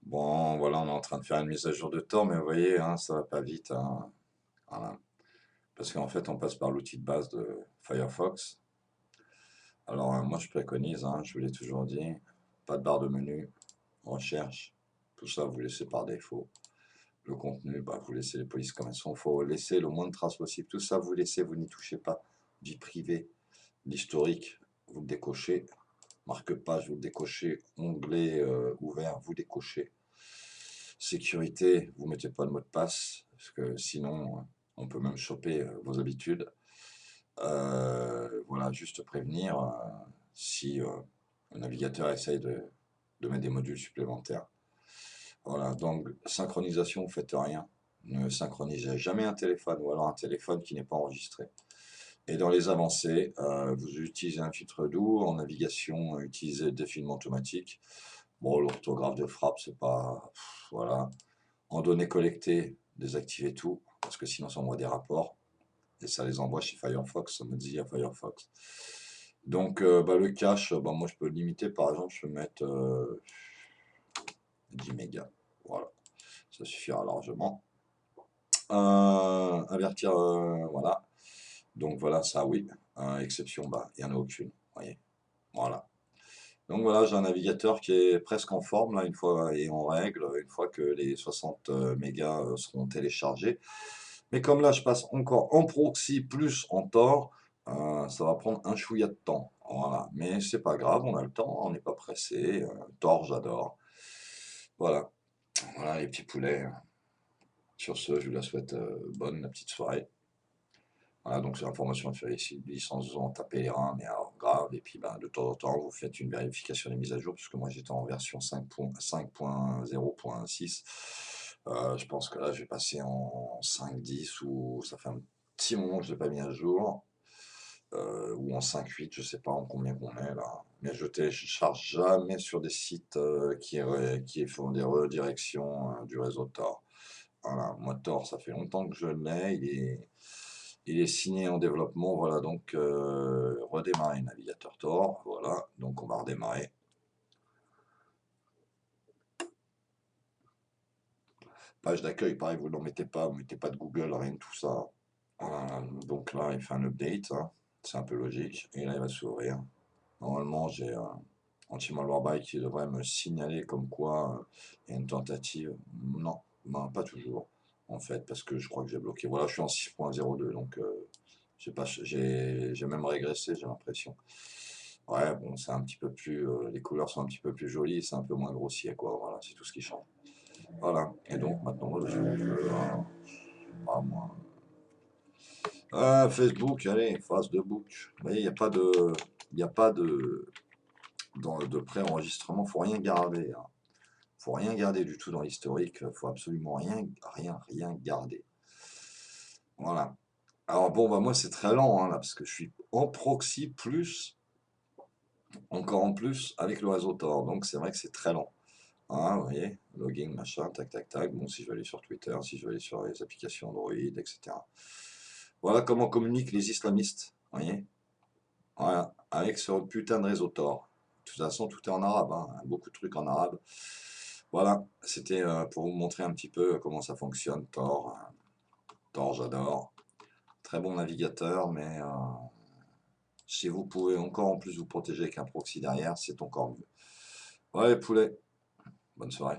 Bon, voilà, on est en train de faire une mise à jour de Tor, mais vous voyez, hein, ça va pas vite, hein. Voilà. Parce qu'en fait, on passe par l'outil de base de Firefox. Alors, moi, je préconise, hein, je vous l'ai toujours dit, pas de barre de menu, recherche, tout ça, vous laissez par défaut. Le contenu, bah, vous laissez les polices comme elles sont. Il faut laisser le moins de traces possible. Tout ça, vous laissez, vous n'y touchez pas. Vie privée, l'historique, vous le décochez. Marque-page, vous le décochez. Onglet ouvert, vous décochez. Sécurité, vous mettez pas de mot de passe, parce que sinon, on peut même choper vos habitudes. Voilà, juste prévenir si le navigateur essaye de mettre des modules supplémentaires. Voilà, donc synchronisation, vous faites rien. Ne synchronisez jamais un téléphone ou alors un téléphone qui n'est pas enregistré. Et dans les avancées, vous utilisez un filtre doux. En navigation, utilisez le défilement automatique. Bon, l'orthographe de frappe, c'est pas. Voilà. En données collectées, désactivez tout, parce que sinon ça envoie des rapports. Et ça les envoie chez Firefox, ça me dit à Firefox. Donc bah, le cache, bah, moi je peux le limiter, par exemple, je peux mettre 10 mégas. Voilà, ça suffira largement. Avertir, voilà. Donc voilà, ça oui. Exception, bah, il n'y en a aucune. Voyez. Voilà. Donc voilà, j'ai un navigateur qui est presque en forme là, une fois et en règle, une fois que les 60 mégas seront téléchargés. Mais comme là, je passe encore en proxy plus en Tor, ça va prendre un chouïa de temps. Voilà, mais c'est pas grave, on a le temps, on n'est pas pressé. Tor, j'adore. Voilà, voilà les petits poulets. Sur ce, je vous la souhaite bonne la petite soirée. Voilà, donc c'est l'information de faire ici, licence en taper les reins, mais alors grave, et puis ben, de temps en temps, vous faites une vérification des mises à jour, parce que moi j'étais en version 5.0.6. Je pense que là je vais passer en 5.10, ou ça fait un petit moment que je ne l'ai pas mis à jour, ou en 5.8, je ne sais pas en combien qu'on est là. Mais je télécharge jamais sur des sites qui font des redirections du réseau Tor. Voilà, moi Tor, ça fait longtemps que je l'ai, il est signé en développement, voilà, donc redémarrer navigateur Tor, voilà, donc on va redémarrer. Page d'accueil, pareil, vous n'en mettez pas, vous ne mettez pas de Google, rien de tout ça. Voilà, donc là, il fait un update, hein, c'est un peu logique, et là, il va s'ouvrir. Normalement, j'ai un anti-malware qui devrait me signaler comme quoi il y a une tentative. Non, non, pas toujours, en fait, parce que je crois que j'ai bloqué. Voilà, je suis en 6.02, donc j'ai même régressé, j'ai l'impression. Ouais, bon, c'est un petit peu plus, les couleurs sont un petit peu plus jolies, c'est un peu moins grossier, quoi. Voilà, c'est tout ce qui change. Voilà. Et donc maintenant, voilà, ah, moi. Facebook, allez, face de book. Vous voyez, il n'y a pas de pré-enregistrement, faut rien garder, hein. Faut rien garder du tout dans l'historique, faut absolument rien, rien, rien garder. Voilà. Alors bon, bah moi c'est très lent, hein, là, parce que je suis en proxy plus, encore en plus, avec le réseau Tor, donc c'est vrai que c'est très lent. Hein, vous voyez, logging, machin, tac, tac, tac. Bon, si je vais aller sur Twitter, si je vais aller sur les applications Android, etc. Voilà comment communiquent les islamistes, vous voyez. Voilà, avec ce putain de réseau Tor. De toute façon, tout est en arabe, hein, beaucoup de trucs en arabe. Voilà, c'était pour vous montrer un petit peu comment ça fonctionne, Tor. Tor, j'adore. Très bon navigateur, mais si vous pouvez encore en plus vous protéger avec un proxy derrière, c'est encore mieux. Ouais, poulet, bonne soirée.